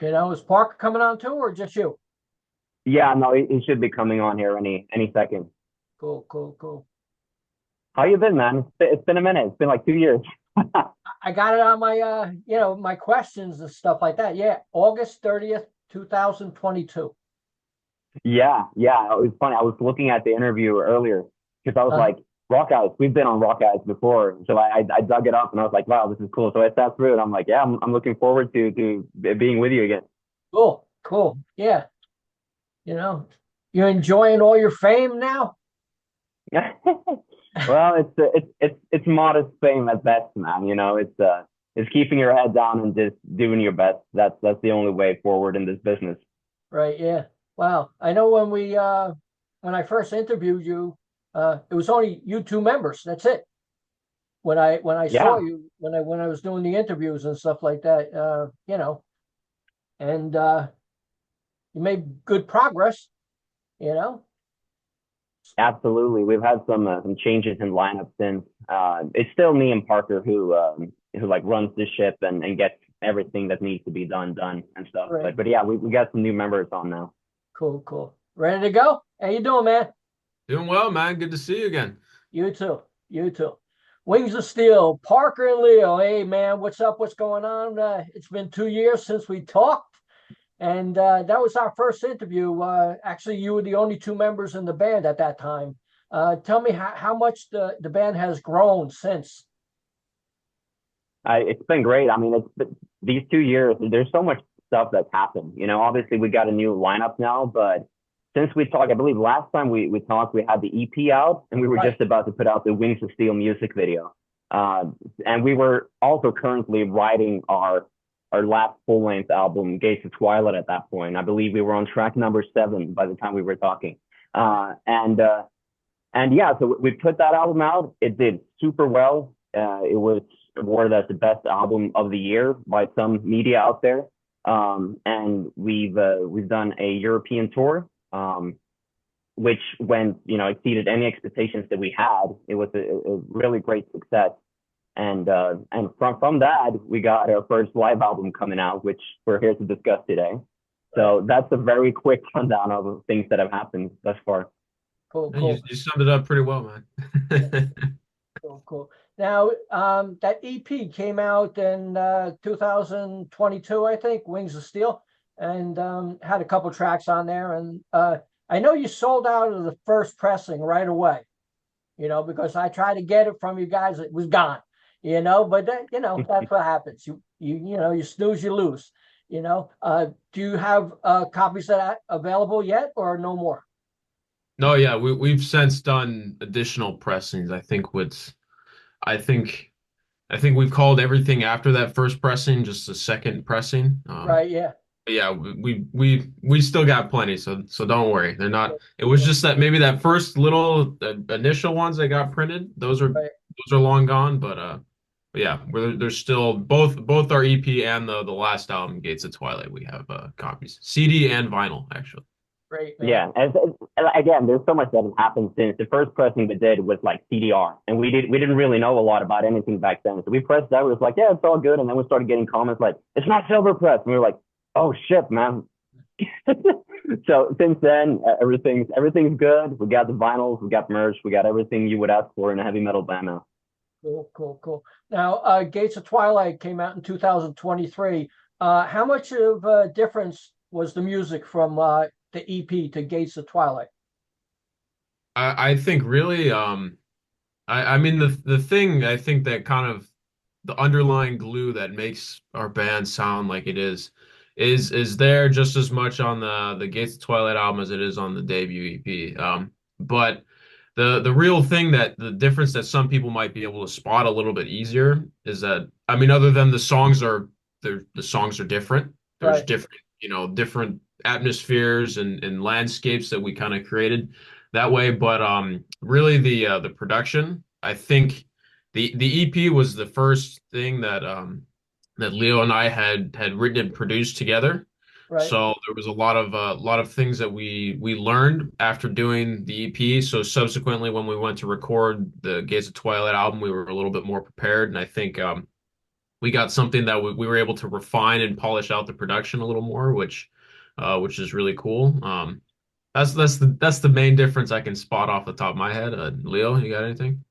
Is Parker coming on too, or just you? Yeah, no, he should be coming on here any second. Cool, cool, cool. How you been, man? It's been a minute. It's been like 2 years. I got it on my my questions and stuff like that. Yeah, August 30th, 2022. Yeah. It was funny. I was looking at the interview earlier because I was Uh, like, RockEyez. We've been on RockEyez before, so I dug it up and I was like, wow, this is cool. So I sat through it. I'm like, yeah, I'm looking forward to being with you again. cool, cool. Yeah, you know, you're enjoying all your fame now? Well, it's modest fame at best, man. It's keeping your head down and just doing your best. That's the only way forward in this business. Right, yeah. Wow. I know when I first interviewed you, it was only you two members. That's it. When I saw Yeah, you when I was doing the interviews and stuff like that, and you made good progress, you know. absolutely. We've had some changes in lineup since. It's still me and Parker who like runs the ship and gets everything that needs to be done and stuff. Right. But yeah, we got some new members on now. Cool, cool. Ready to go? How you doing, man? Doing well, man. Good to see you again. You too. You too. Wings of Steel, Parker and Leo. Hey, man, what's up? What's going on? It's been 2 years since we talked, and that was our first interview. Actually, you were the only two members in the band at that time. Tell me how much the band has grown since. It's been great. I mean, these 2 years. There's so much stuff that's happened. Obviously we got a new lineup now, but since we talked, I believe last time we talked, we had the EP out, and we were Right, just about to put out the Wings of Steel music video. And we were also currently writing our last full length album, Gates of Twilight, at that point. I believe we were on track number 7 by the time we were talking. And yeah, so we put that album out. It did super well. It was awarded as the best album of the year by some media out there. And we've done a European tour, which went exceeded any expectations that we had. It was a really great success. And from that we got our first live album coming out, which we're here to discuss today. right. So that's a very quick rundown of things that have happened thus far. Cool, Yeah, You, cool. you summed it up pretty well, man. Cool, cool. Now, that EP came out in 2022, I think, Wings of Steel, and had a couple tracks on there. And I know you sold out of the first pressing right away, because I tried to get it from you guys, it was gone, but that's what happens. You snooze, you lose, do you have copies of that available yet or no more? No, yeah, we've since done additional pressings. I think I think we've called everything after that first pressing just a second pressing. Right, yeah. But yeah, we still got plenty, so don't worry. They're not. It was just that maybe that first little initial ones that got printed, Right. those are long gone. But yeah, there's still both our EP and the last album, Gates of Twilight. We have copies, CD and vinyl actually. Great, man. Yeah, and again, there's so much that has happened since the first pressing we did was like CDR, and we didn't really know a lot about anything back then. So we pressed that, we was like, yeah, it's all good, and then we started getting comments like, it's not silver press, and we were like, oh shit, man. So since then, everything's good. We got the vinyls, we got merch, we got everything you would ask for in a heavy metal band now. Cool, cool, cool. Now, Gates of Twilight came out in 2023. How much of a difference was the music from the EP to Gates of Twilight? I think really, I mean the thing I think that kind of the underlying glue that makes our band sound like it is there just as much on the Gates of Twilight album as it is on the debut EP. But the real thing that the difference that some people might be able to spot a little bit easier is that I mean, other than the songs are different. There's Right, different, different atmospheres and landscapes that we kind of created that way. But really the production, I think the EP was the first thing that Leo and I had written and produced together. right. So there was a lot of things that we learned after doing the EP. So subsequently, when we went to record the Gates of Twilight album, we were a little bit more prepared, and I think we got something that we were able to refine and polish out the production a little more, which is really cool. That's the main difference I can spot off the top of my head. Leo, you got anything?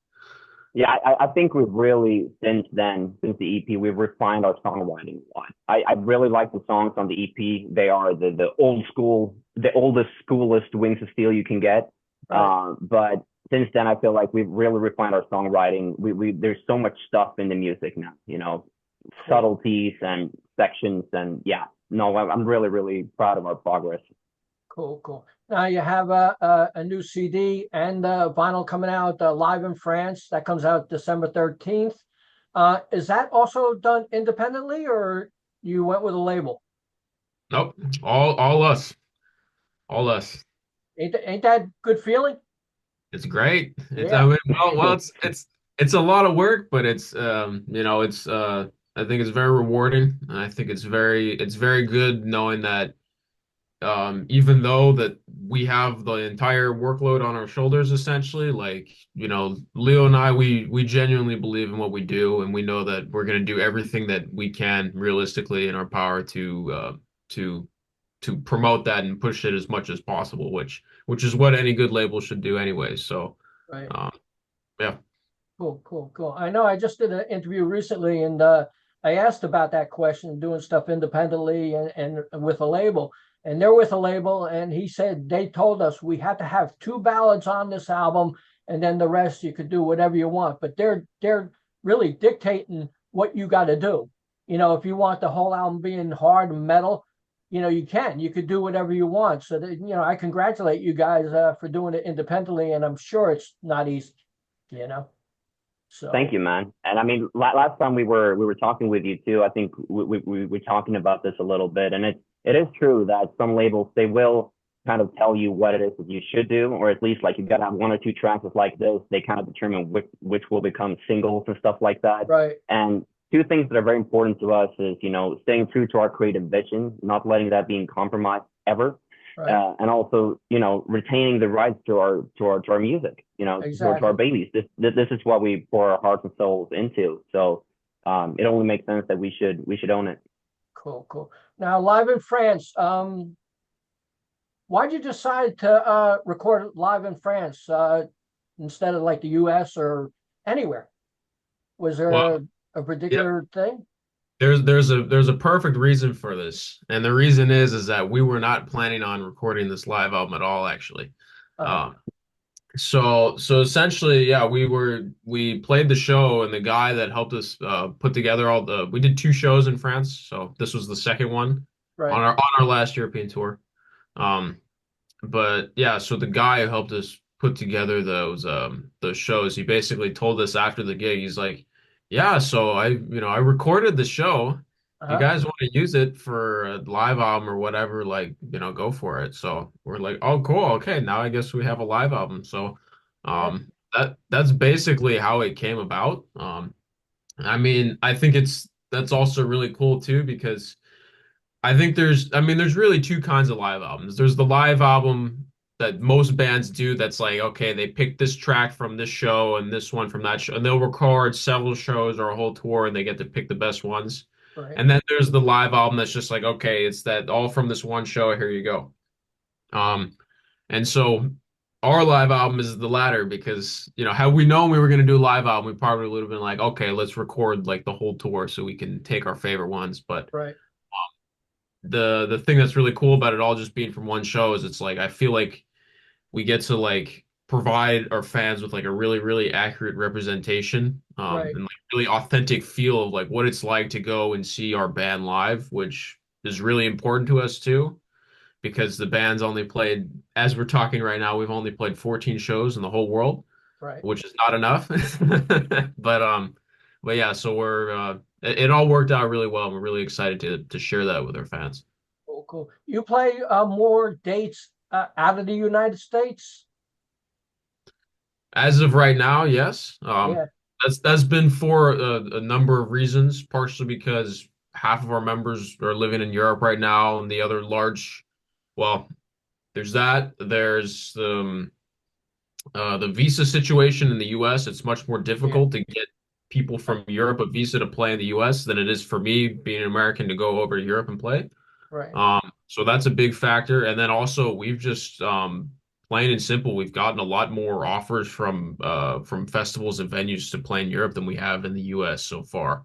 Yeah, I think we've really, since then, since the EP, we've refined our songwriting a lot. I really like the songs on the EP. They are the old school, the oldest, schoolest Wings of Steel you can get. Right. But since then, I feel like we've really refined our songwriting. We there's so much stuff in the music now, Cool. subtleties and sections, and yeah, no, I'm really, really proud of our progress. Cool, cool. Now you have a new CD and vinyl coming out live in France. That comes out December 13th. Is that also done independently or you went with a label? Nope. All us. All us. Ain't that good feeling? It's great. It's I Yeah. mean, it's a lot of work, but it's I think it's very rewarding. And I think it's very good knowing that even though that we have the entire workload on our shoulders essentially, like, Leo and I, we genuinely believe in what we do, and we know that we're going to do everything that we can realistically in our power to promote that and push it as much as possible, which is what any good label should do anyway. So, Right. um, yeah. Cool, cool, cool. I know I just did an interview recently and I asked about that question, doing stuff independently and with a label. And they're with a label, and he said they told us we had to have two ballads on this album, and then the rest you could do whatever you want. But they're really dictating what you got to do. If you want the whole album being hard and metal, you can. You could do whatever you want. So that, I congratulate you guys for doing it independently, and I'm sure it's not easy, you know. Thank So you, man. And I mean, last time we were talking with you too. I think we were talking about this a little bit, and it is true that some labels, they will kind of tell you what it is that you should do, or at least like you've got to have one or two tracks like this. They kind of determine which will become singles and stuff like that. right, And two things that are very important to us is staying true to our creative vision, not letting that be in compromise ever, right, and also retaining the rights to our music, to our exactly. babies. This is what we pour our hearts and souls into. So it only makes sense that we should own it. Cool, cool. Now, live in France, why'd you decide to record it live in France instead of like the US or anywhere? Was Well, there a yeah. particular thing? There's a perfect reason for this, and the reason is that we were not planning on recording this live album at all, actually. Uh, Um, so essentially, yeah, we played the show, and the guy that helped us put together we did two shows in France, so this was the second one right, on our last European tour. Um, but yeah, so the guy who helped us put together those shows, he basically told us after the gig, he's like, "Yeah, so I recorded the show. If you uh-huh, guys want to use it for a live album or whatever, like, go for it." So we're like, "Oh, cool. Okay, now I guess we have a live album." So yeah, that's basically how it came about. I mean, I think that's also really cool too because I mean, there's really two kinds of live albums. There's the live album that most bands do that's like, okay, they pick this track from this show and this one from that show, and they'll record several shows or a whole tour and they get to pick the best ones. right, And then there's the live album that's just like, okay, it's that all from this one show, here you go. Um, and so our live album is the latter because, had we known we were going to do a live album, we probably would have been like, okay, let's record like the whole tour so we can take our favorite ones. But right, the thing that's really cool about it all just being from one show is it's like I feel like we get to like provide our fans with like a really really accurate representation right, and like really authentic feel of like what it's like to go and see our band live, which is really important to us too because the band's only played, as we're talking right now, we've only played 14 shows in the whole world, right. which is not enough. But yeah, so it all worked out really well and we're really excited to share that with our fans. Cool, cool. You play more dates out of the United States? As of right now, yes. Yeah, That's been for a number of reasons, partially because half of our members are living in Europe right now, and the other well, there's that. There's the visa situation in the U.S. It's much more yeah, difficult to get people from Europe a visa to play in the US than it is for me being an American to go over to Europe and play. Right. So that's a big factor. And then also we've just plain and simple, we've gotten a lot more offers from festivals and venues to play in Europe than we have in the US so far.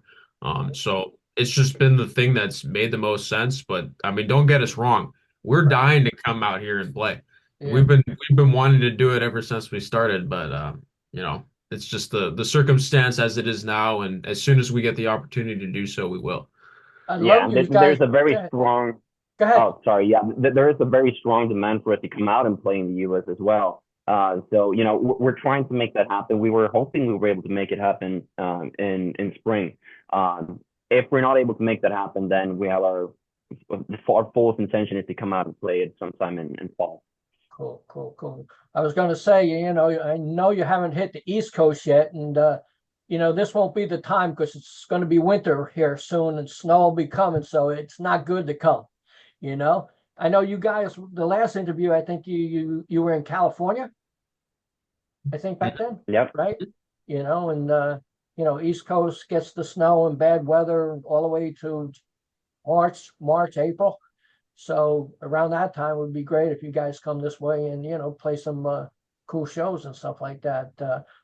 So it's just been the thing that's made the most sense. But I mean, don't get us wrong. We're Right. dying to come out here and play. Yeah. We've been wanting to do it ever since we started, but you know, it's just the circumstance as it is now, and as soon as we get the opportunity to do so, we will. I love Yeah, you guys. there's a Go very ahead. strong. Go ahead. Oh, sorry. Yeah, there is a very strong demand for it to come out and play in the U.S. as well. So you know, we're trying to make that happen. We were hoping we were able to make it happen in spring. If we're not able to make that happen, then we have our fullest intention is to come out and play it sometime in fall. Cool, cool, cool. I was going to say, I know you haven't hit the East Coast yet, and this won't be the time because it's going to be winter here soon, and snow will be coming, so it's not good to come. You know, I know you guys. The last interview, I think you were in California. I think back then, Yep. right? And East Coast gets the snow and bad weather all the way to March, April. So around that time would be great if you guys come this way and play some cool shows and stuff like that.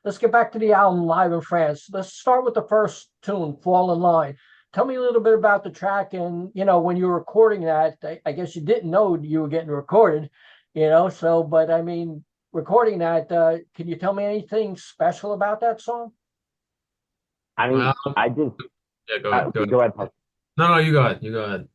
Let's get back to the album Live in France. Let's start with the first tune, Fall in Line. Tell me a little bit about the track and when you were recording that. I guess you didn't know you were getting recorded, but I mean recording that. Can you tell me anything special about that song? I mean, Well, I just yeah, go ahead, go go ahead. ahead. Parker. No, you go ahead, you go ahead.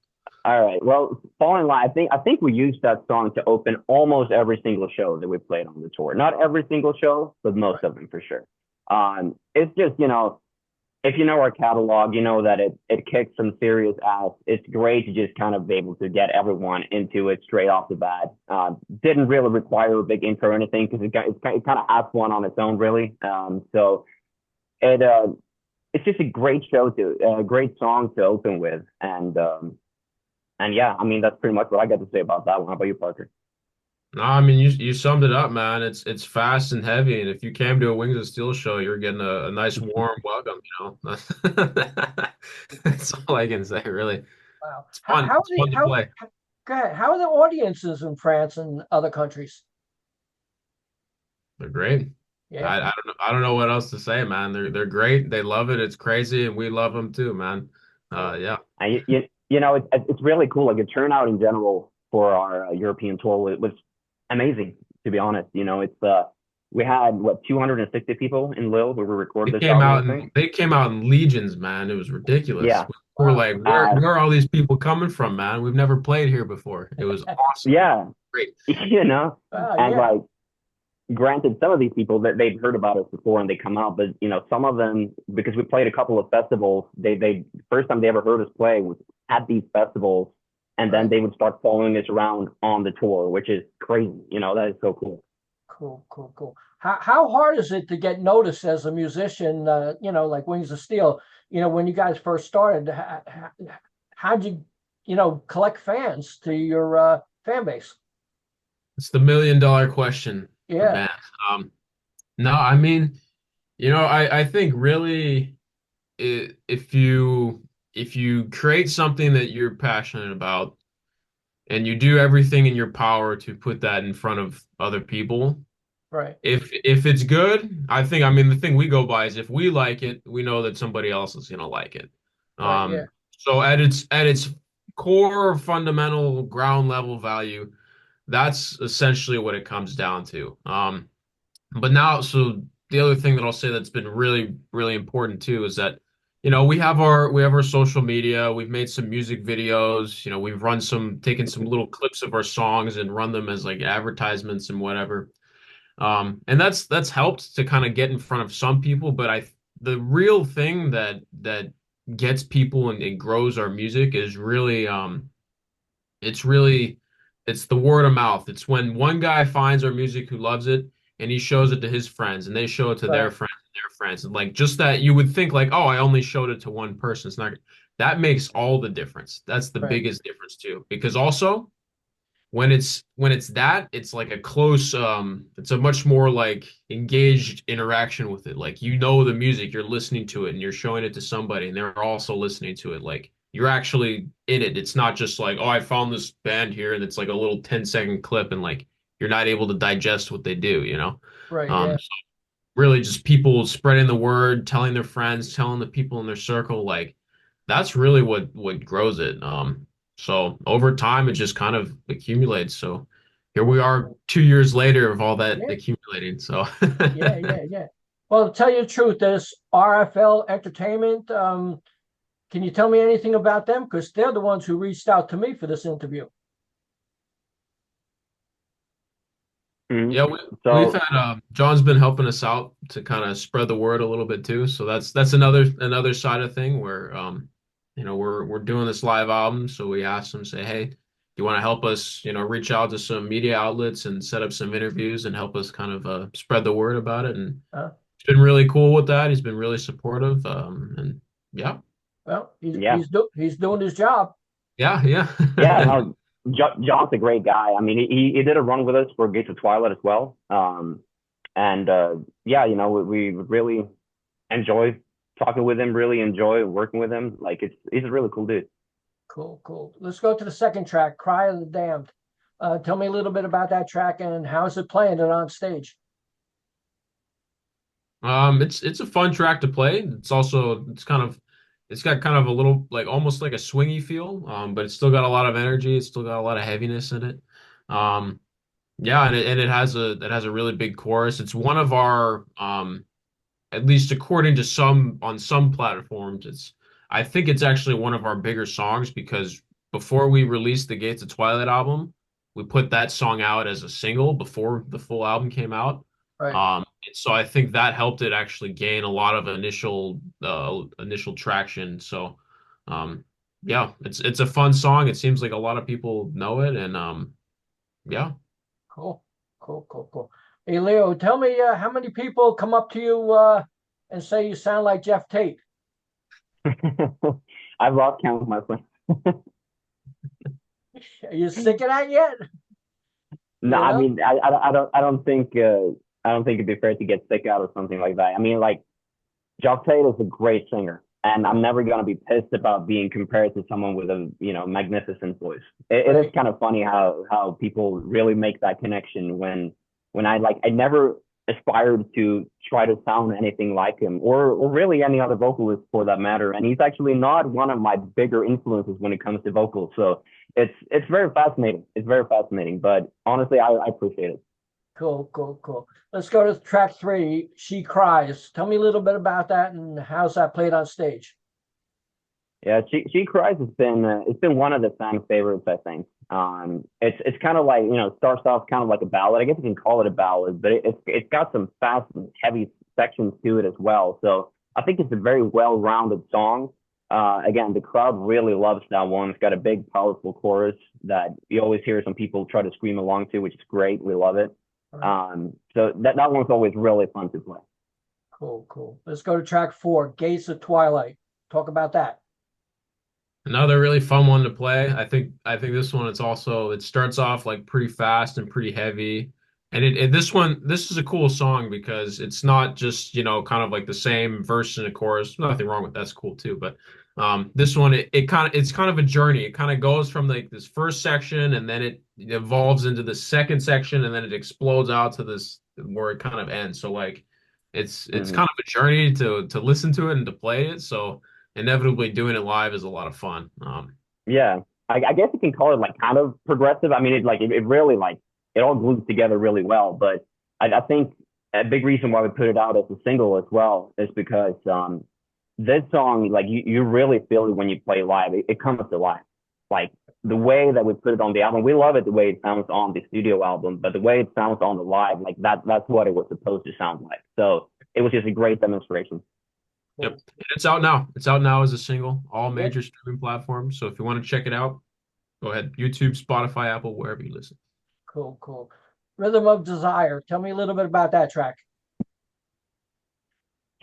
All right. Well, Fall in Line. I think we used that song to open almost every single show that we played on the tour. Not every single show, but most of them for sure. It's just if you know our catalog, you know that it kicks some serious ass. It's great to just kind of be able to get everyone into it straight off the bat. Didn't really require a big intro or anything because it kind of has one on its own, really. So it it's just a great a great song to open with, and yeah, I mean that's pretty much what I got to say about that one. How about you, Parker? No, I mean you summed it up, man. It's fast and heavy, and if you came to a Wings of Steel show, you're getting a nice warm welcome, That's all I can say, really. Wow. It's How fun. how are It's the fun to how play. go ahead. How are the audiences in France and other countries? They're great. Yeah. I don't know what else to say, man. They're great. They love it. It's crazy, and we love them too, man. Cool. Yeah. It's really cool. Like the turnout in general for our European tour was amazing. To be honest, we had what 260 people in Lille where we recorded this album. I think. They came out in legions, man. It was ridiculous. Yeah. We were Wow. like, Uh, where are all these people coming from, man? We've never played here before. It was awesome. yeah. Great. Wow, And yeah. like granted, some of these people that they've heard about us before and they come out, but some of them because we played a couple of festivals, they first time they ever heard us play was at these festivals, and then Right. they would start following us around on the tour, which is crazy. That is so cool. Cool, cool, cool. How hard is it to get noticed as a musician? Like Wings of Steel. When you guys first started, how'd you, collect fans to your fan base? It's the $1 million question for Yeah. bands. No, I mean, I think really if you create something that you're passionate about and you do everything in your power to put that in front of other people, Right. if it's good, I mean the thing we go by is if we like it, we know that somebody else is gonna like it. Right. Yeah. So at its core fundamental ground level value, that's essentially what it comes down to. But now, so the other thing that I'll say that's been really, really important too is that, we have our social media. We've made some music videos. We've taken some little clips of our songs and run them as like advertisements and whatever. And that's helped to kind of get in front of some people. But the real thing that gets people and grows our music is really, it's really it's the word of mouth. It's when one guy finds our music who loves it and he shows it to his friends and they show it to Right. their friends. And like just that you would think like, oh, I only showed it to one person. It's not that makes all the difference. That's the Right. biggest difference too. Because also when it's that, it's like a close, it's a much more like engaged interaction with it. Like you know the music, you're listening to it and you're showing it to somebody and they're also listening to it. Like you're actually in it. It's not just like, oh, I found this band here and it's like a little 10-second clip and like you're not able to digest what they do, you know? Right. Yeah. So really just people spreading the word, telling their friends, telling the people in their circle, like that's really what grows it. So over time it just kind of accumulates. So here we are 2 years later of all that Yeah. accumulating. So Yeah. Yeah. Yeah. Well, to tell you the truth, this RFL Entertainment, can you tell me anything about them? Because they're the ones who reached out to me for this interview. Mhm. yeah, we've So had John's been helping us out to kind of spread the word a little bit too. So that's another side of thing where we're doing this live album. So we asked him, say, hey, do you want to help us, reach out to some media outlets and set up some interviews and help us kind of spread the word about it. And Uh, he's been really cool with that. He's been really supportive. And yeah, well, yeah, he's doing his job. yeah, yeah. yeah, no, John's a great guy. I mean, he did a run with us for Gates of Twilight as well. And yeah, we really enjoy talking with him, really enjoy working with him. Like he's a really cool dude. Cool, cool. Let's go to the second track, Cry of the Damned. Tell me a little bit about that track and how is it playing it on stage? It's a fun track to play. It's got kind of a little like almost like a swingy feel. But it's still got a lot of energy. It's still got a lot of heaviness in it. Um, yeah, and it has a really big chorus. It's one of our at least according to some platforms, I think it's actually one of our bigger songs because before we released the Gates of Twilight album, we put that song out as a single before the full album came out. Right. So I think that helped it actually gain a lot of initial traction. So yeah, it's a fun song. It seems like a lot of people know it, and yeah. Cool, cool, cool, cool. Hey, Leo, tell me how many people come up to you and say you sound like Jeff Tate? I've lost count, my friend. Are you sick of that yet? No, You I know? mean, I don't think it'd be fair to get sick out or something like that. I mean, like, Jock Tate is a great singer, and I'm never gonna be pissed about being compared to someone with a magnificent voice. It is Right. kind of funny how people really make that connection when I never aspired to try to sound anything like him or really any other vocalist for that matter. And he's actually not one of my bigger influences when it comes to vocals. So it's very fascinating. It's very fascinating. But honestly, I appreciate it. Cool, cool, cool. Let's go to track three, She Cries. Tell me a little bit about that and how's that played on stage? Yeah, she cries has been it's been one of the fan favorites, I think. It's kind of like starts off kind of like a ballad. I guess you can call it a ballad, but it's got some fast and heavy sections to it as well. So I think it's a very well-rounded song. Again, the crowd really loves that one. It's got a big, powerful chorus that you always hear some people try to scream along to, which is great. We love it. All right. So that one's always really fun to play. Cool, cool. Let's go to track four, Gates of Twilight. Talk about that. Another really fun one to play. I think this one it starts off like pretty fast and pretty heavy. And this is a cool song because it's not just, kind of like the same verse and a chorus. Nothing wrong with that's cool too, but this one it's kind of a journey. It kind of goes from like this first section and then it evolves into the second section and then it explodes out to this where it kind of ends. So like it's Hmm. kind of a journey to listen to it and to play it. So inevitably doing it live is a lot of fun. Yeah, I guess you can call it like kind of progressive. I mean, it really like it all glues together really well. But I think a big reason why we put it out as a single as well is because this song, like you really feel it when you play live. It comes to life. Like the way that we put it on the album, we love it the way it sounds on the studio album, but the way it sounds on the live, like that's what it was supposed to sound like. So it was just a great demonstration. Yep. Cool. And it's out now. It's out now as a single, all Yeah, major streaming platforms. So if you want to check it out, go ahead. YouTube, Spotify, Apple, wherever you listen. cool, cool. Rhythm of Desire. Tell me a little bit about that track.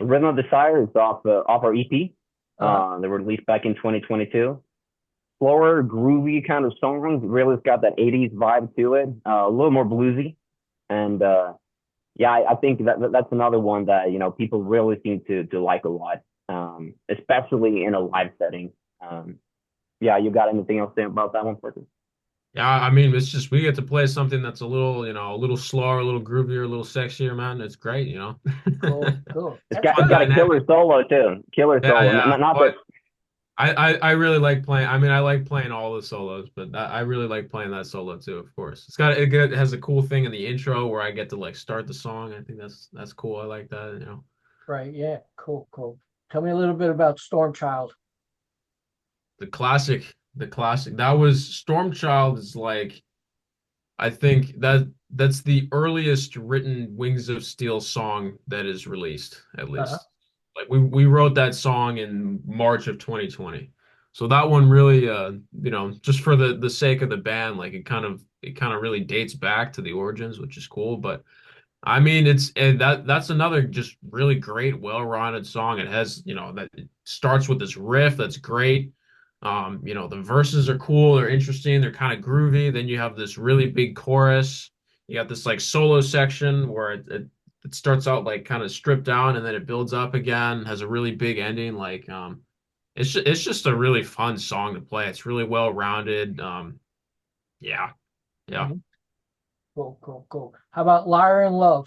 Rhythm of Desire is off our EP. Uh, They were released back in 2022. slower, groovy kind of song. Really, it's got that '80s vibe to it. A little more bluesy, and yeah, I think that's another one that people really seem to like a lot, especially in a live setting. Yeah, you got anything else to say about that one, Parker? Yeah, I mean, it's just we get to play something that's a little, a little slower, a little groovier, a little sexier, man. It's great, you know. Cool, cool. It's That's got it's Fun good. got a killer dynamic. solo too, killer Yeah, solo. yeah. Not that But I really like playing. I mean, I like playing all the solos, but I really like playing that solo too, of course. It has a cool thing in the intro where I get to like start the song. I think that's cool. I like that, you know. Right. Yeah. Cool, cool. Tell me a little bit about Stormchild. The classic. That was Stormchild is like I think that's the earliest written Wings of Steel song that is released, at Uh-huh. least. Like we wrote that song in March of 2020. So that one really just for the sake of the band, like it kind of really dates back to the origins, which is cool. But I mean that's another just really great, well-rounded song. It has, that it starts with this riff that's great. The verses are cool, they're interesting, they're kind of groovy. Then you have this really big chorus. You got this like solo section where it starts out like kind of stripped down and then it builds up again, has a really big ending. Like it's just a really fun song to play. It's really well rounded. Yeah, yeah. Mhm. Cool, cool, cool. How about Liar in Love?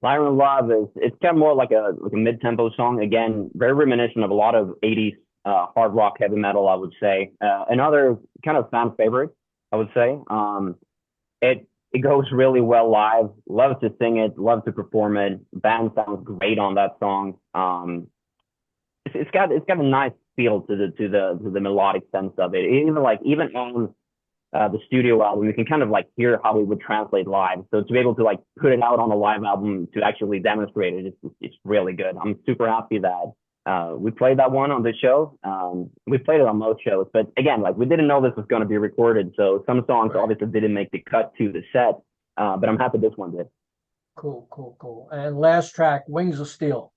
Lyran Love is it's kind of more like a mid tempo song. Again, very reminiscent of a lot of '80s hard rock, heavy metal. I would say another kind of fan favorite. I would say it goes really well live. Love to sing it, love to perform it. Band sounds great on that song. It's got a nice feel to the melodic sense of it. Even on the studio album, you can kind of like hear how it would translate live. So to be able to like put it out on a live album to actually demonstrate it, it's really good. I'm super happy that we played that one on the show. We played it on most shows, but again, like we didn't know this was going to be recorded, so some songs Right. obviously didn't make the cut to the set. But I'm happy this one did. Cool, cool, cool. And last track, Wings of Steel.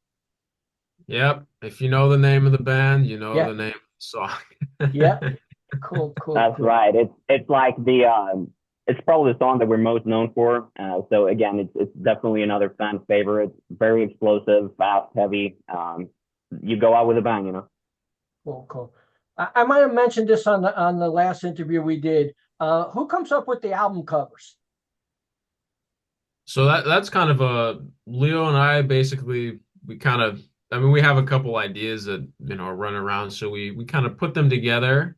Yep. If you know the name of the band, you know Yeah, the name of the yeah. song. Cool, cool, That's cool. right. It's like it's probably the song that we're most known for. So again, it's definitely another fan favorite. Very explosive, fast, heavy. You go out with a bang. Cool, cool. I might have mentioned this on the last interview we did. Who comes up with the album covers? So that's kind of a Leo and I basically we kind of I mean we have a couple ideas that are running around, so we kind of put them together,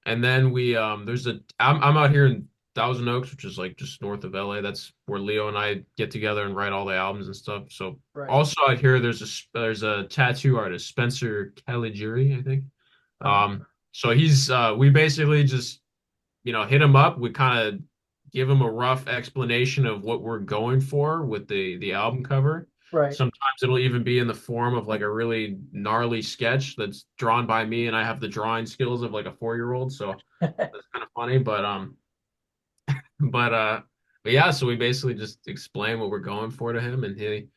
and then I'm out here in Thousand Oaks, which is like just north of LA. That's where Leo and I get together and write all the albums and stuff. So Right. also out here there's a tattoo artist, Spencer Caligiuri, I think. Uh, So we basically just hit him up. We kind of give him a rough explanation of what we're going for with the album cover. right. Sometimes it'll even be in the form of like a really gnarly sketch that's drawn by me, and I have the drawing skills of like a 4-year-old, so that's kind of funny. But but yeah, so we basically just explain what we're going for to him, and he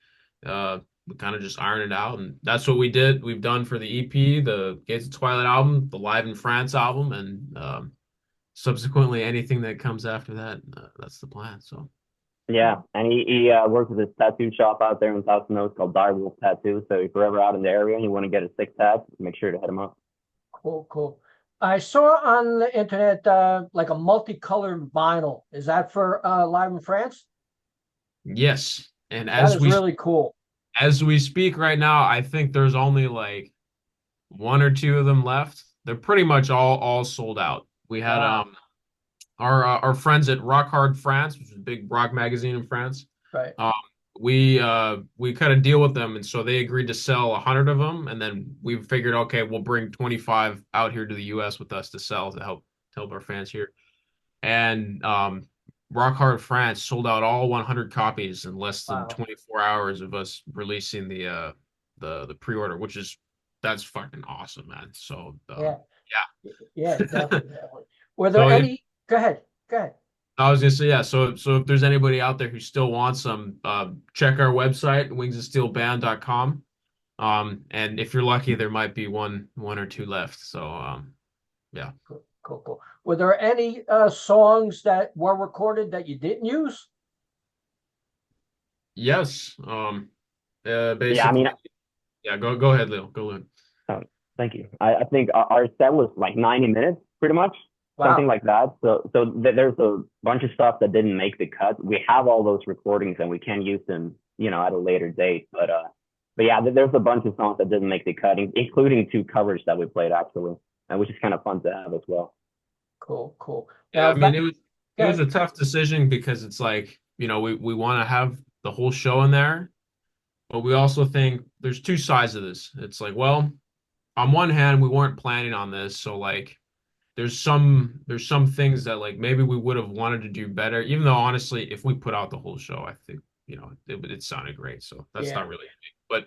we kind of just iron it out, and that's what we did. We've done for the EP, the Gates of Twilight album, the Live in France album, and subsequently anything that comes after that. That's the plan. So Yeah, and he works with this tattoo shop out there in Thousand Oaks called Direwolf Tattoo. So if you're ever out in the area and you want to get a sick tat, make sure to hit him up. Cool, cool. I saw on the internet like a multicolored vinyl. Is that for Live in France? yes, and That is really cool. as we speak right now, I think there's only like one or two of them left. They're pretty much all sold out. We had Wow. our friends at Rock Hard France, which is a big rock magazine in France. Right. Um, we cut a deal with them, and so they agreed to sell 100 of them, and then we figured, okay, we'll bring 25 out here to the U.S. with us to sell to help our fans here. And Rock Hard France sold out all 100 copies in less than Wow. 24 hours of us releasing the pre-order, that's fucking awesome, man. So Yeah. yeah. Yeah, definitely, definitely. Were there So if any? Go ahead. Go ahead. I was gonna say, yeah, so if there's anybody out there who still wants some, check our website, wingsofsteelband.com. And if you're lucky, there might be one or two left. So yeah. Cool, cool, cool. Were there any songs that were recorded that you didn't use? Yes. Yeah, I Basically, mean, yeah, go ahead, Leo. Go ahead. oh, thank you. I think our set was like 90 minutes, pretty much, something Wow. like that. There's a bunch of stuff that didn't make the cut. We have all those recordings and we can use them, at a later date. But yeah, there's a bunch of songs that didn't make the cut, including two covers that we played actually, and which is kind of fun to have as well. Cool, cool. Yeah, Now I mean back, it was okay. a tough decision because it's like, we want to have the whole show in there, but we also think there's two sides of this. It's like, well, on one hand, we weren't planning on this, so like there's some things that like maybe we would have wanted to do better, even though honestly, if we put out the whole show, I think, it sounded great. So that's Yeah, not really,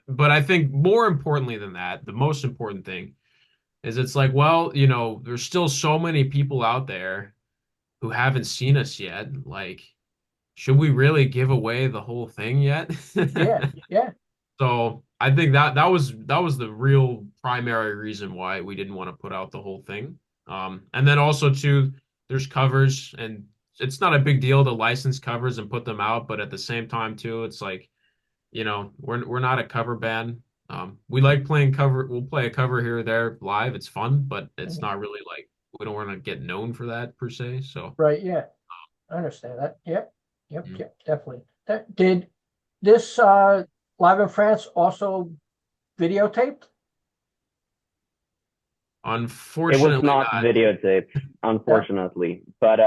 but I think more importantly than that, the most important thing is it's like, well, there's still so many people out there who haven't seen us yet. Like, should we really give away the whole thing yet? yeah, yeah. So I think that was the real primary reason why we didn't want to put out the whole thing. And then also too, there's covers, and it's not a big deal to license covers and put them out, but at the same time too, it's like, we're not a cover band. We like playing cover. We'll play a cover here or there live. It's fun, but it's Mhm. not really like we don't want to get known for that per se. So. Right, yeah. I understand that. Yep, yep, Mm. yep, definitely. That did this Live in France also videotaped? It was Unfortunately not not. videotaped, No? unfortunately, but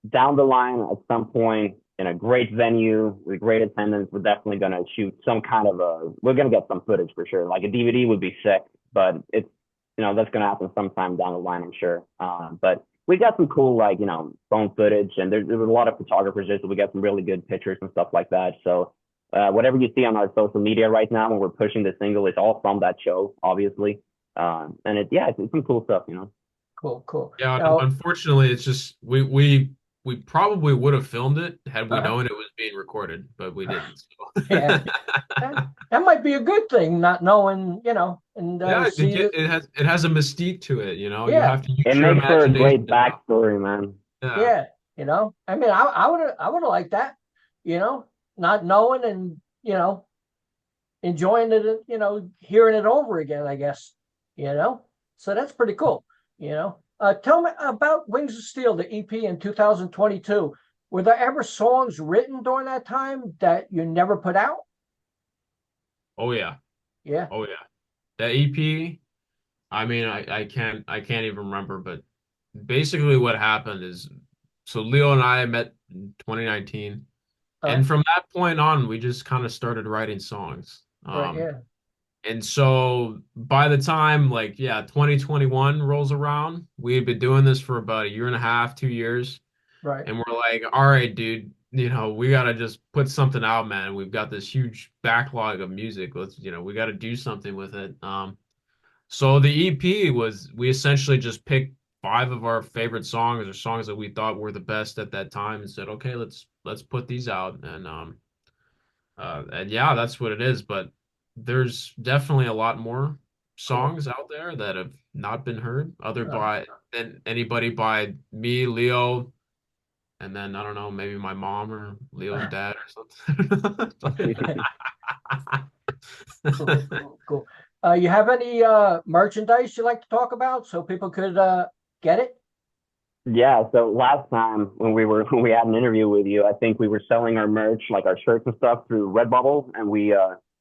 down the line, at some point, in a great venue with great attendance, we're definitely gonna shoot some kind of a. We're gonna get some footage for sure. Like a DVD would be sick, but that's gonna happen sometime down the line, I'm sure. But we got some cool like phone footage, and there was a lot of photographers there, so we got some really good pictures and stuff like that. So. Whatever you see on our social media right now when we're pushing the single is all from that show, obviously. And it's some cool stuff. Cool, cool. Yeah, Now, unfortunately, it's just we probably would have filmed it had we uh, known it was being recorded, but we didn't. yeah, So. that might be a good thing, not knowing, and Yeah, see that. it has a mystique to it, you know. You Yeah, have to It use your makes for a imagination. great backstory, man. Yeah. yeah. I mean, I would have liked that, you know, not knowing and enjoying it, hearing it over again, I guess, you know. So that's pretty cool. Tell me about Wings of Steel, the EP in 2022. Were there ever songs written during that time that you never put out? Oh yeah. Yeah, Oh yeah. The EP, I mean, I can't even remember, but basically what happened is, so Leo and I met in 2019. uh, And from that point on, we just kind of started writing songs. right, yeah, And so by the time, like, yeah, 2021 rolls around, we had been doing this for about a year and a half, 2 years. right, And we're like, all right, dude, we got to just put something out, man. We've got this huge backlog of music. We got to do something with it. So the EP was, we essentially just picked five of our favorite songs or songs that we thought were the best at that time and said, okay, let's put these out. And yeah, that's what it is. But there's definitely a lot more cool. songs out there that have not been heard, other Uh, by than anybody by me, Leo, and then I don't know, maybe my mom or Leo's dad or something. cool, cool, cool. You have any merchandise you like to talk about so people could get it? Yeah, so last time when we had an interview with you, I think we were selling our merch, like our shirts and stuff, through Redbubble, and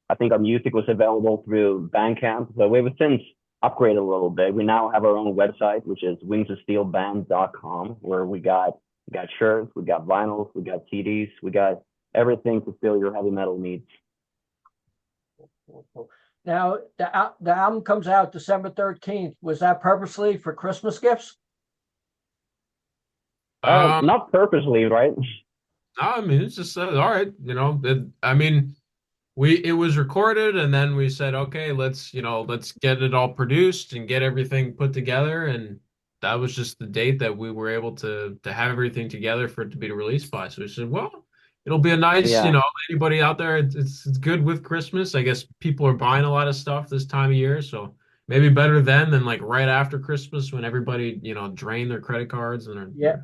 I think our music was available through Bandcamp. So we've since upgraded a little bit. We now have our own website, which is wingsofsteelband.com, where we got shirts, we got vinyls, we got CDs, we got everything to fill your heavy metal needs. Cool, cool. Now, the album comes out December 13th. Was that purposely for Christmas gifts? Um, Not purposely, right? I mean, it's just all right, I mean, it was recorded, and then we said, okay, let's get it all produced and get everything put together, and that was just the date that we were able to have everything together for it to be released by. So we said, well, it'll be a nice, Yeah. anybody out there, it's good with Christmas. I guess people are buying a lot of stuff this time of year, so maybe better then than like right after Christmas when everybody, drain their credit cards and Yeah.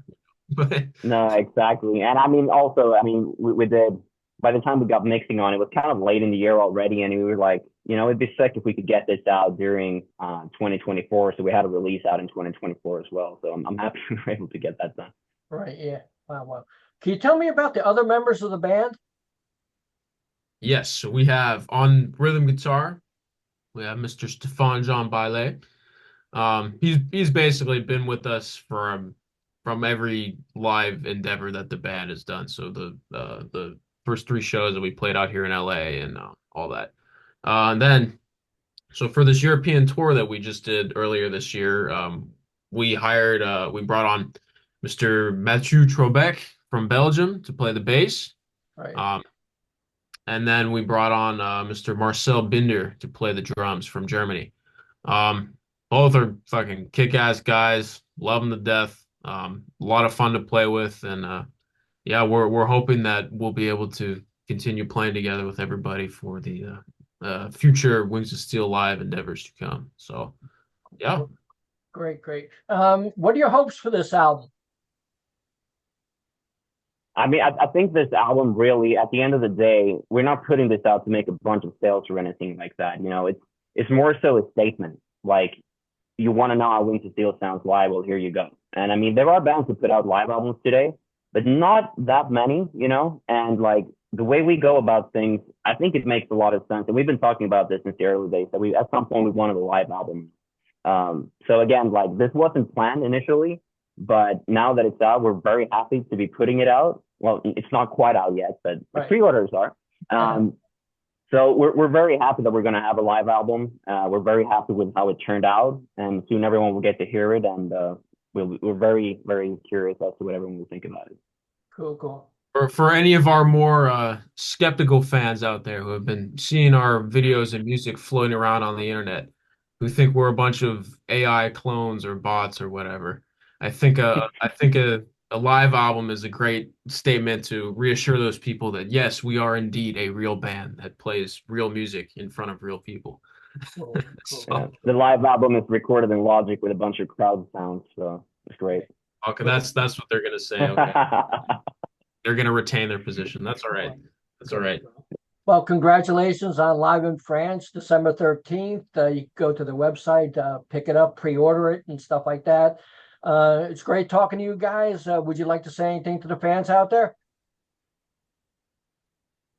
but No, exactly. And I mean, also, I mean, we did, by the time we got mixing on, it was kind of late in the year already. And we were like, it'd be sick if we could get this out during 2024. So we had a release out in 2024 as well. So I'm happy we were able to get that done. Right. Yeah. Wow. Wow. Can you tell me about the other members of the band? yes, so we have on rhythm guitar, we have Mr. Stefan Jean Baillet. He's basically been with us from every live endeavor that the band has done. So the first three shows that we played out here in LA and all that. And then so for this European tour that we just did earlier this year, we brought on Mr. Mathieu Trobec from Belgium to play the bass. Right. Um, and then we brought on Mr. Marcel Binder to play the drums from Germany. Um, Both are fucking kick-ass guys. Love them to death. A lot of fun to play with, and yeah, we're hoping that we'll be able to continue playing together with everybody for the future Wings of Steel live endeavors to come. So, yeah. Great. Great. What are your hopes for this album? I mean, I think this album really, at the end of the day, we're not putting this out to make a bunch of sales or anything like that. It's more so a statement. Like, you want to know how Wings of Steel sounds live? Well, here you go. And I mean, there are bands that put out live albums today, but not that many, And like the way we go about things, I think it makes a lot of sense. And we've been talking about this since the early days that at some point we wanted a live album. So again, like this wasn't planned initially, but now that it's out, we're very happy to be putting it out. Well, it's not quite out yet, but the pre-orders are. So we're very happy that we're going to have a live album. We're very happy with how it turned out, and soon everyone will get to hear it. And we're very, very curious as to what everyone will think about it. Cool. Cool. For any of our more skeptical fans out there who have been seeing our videos and music floating around on the internet, who think we're a bunch of AI clones or bots or whatever, I think a live album is a great statement to reassure those people that yes, we are indeed a real band that plays real music in front of real people. Cool. Cool. Yeah. The live album is recorded in Logic with a bunch of crowd sounds, so it's great. Okay, that's what they're gonna say. Okay. They're gonna retain their position. That's all right. That's all right. Well, congratulations on Live in France, December 13th. You go to the website, pick it up, pre-order it and stuff like that. It's great talking to you guys. Would you like to say anything to the fans out there?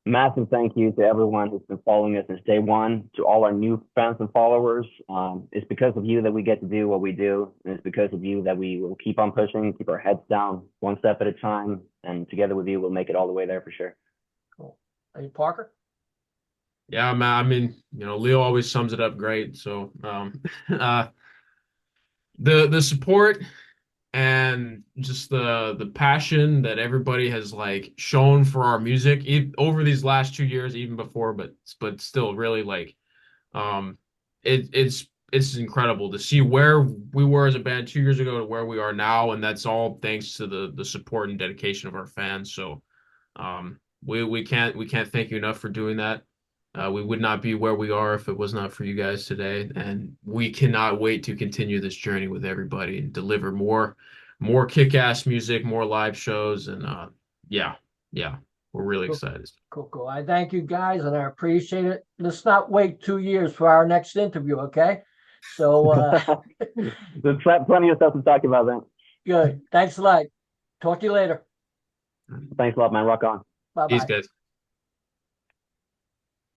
Massive thank you to everyone who's been following us since day one, to all our new fans and followers. It's because of you that we get to do what we do. And it's because of you that we will keep on pushing, keep our heads down one step at a time. And together with you, we'll make it all the way there for sure. Cool. Hey, Parker? Yeah, man. I mean, Leo always sums it up great. So, the support and just the passion that everybody has like shown for our music over these last 2 years, even before, but still really like, it's incredible to see where we were as a band 2 years ago to where we are now, and that's all thanks to the support and dedication of our fans. So, we can't thank you enough for doing that. We would not be where we are if it was not for you guys today, and we cannot wait to continue this journey with everybody and deliver more kick-ass music, more live shows, and yeah, we're really excited. Cool, cool. I thank you guys, and I appreciate it. Let's not wait 2 years for our next interview, okay? So there's plenty of stuff to talk about then. Good. Thanks a lot. Talk to you later. Thanks a lot, man. Rock on. Bye-bye. Peace, guys.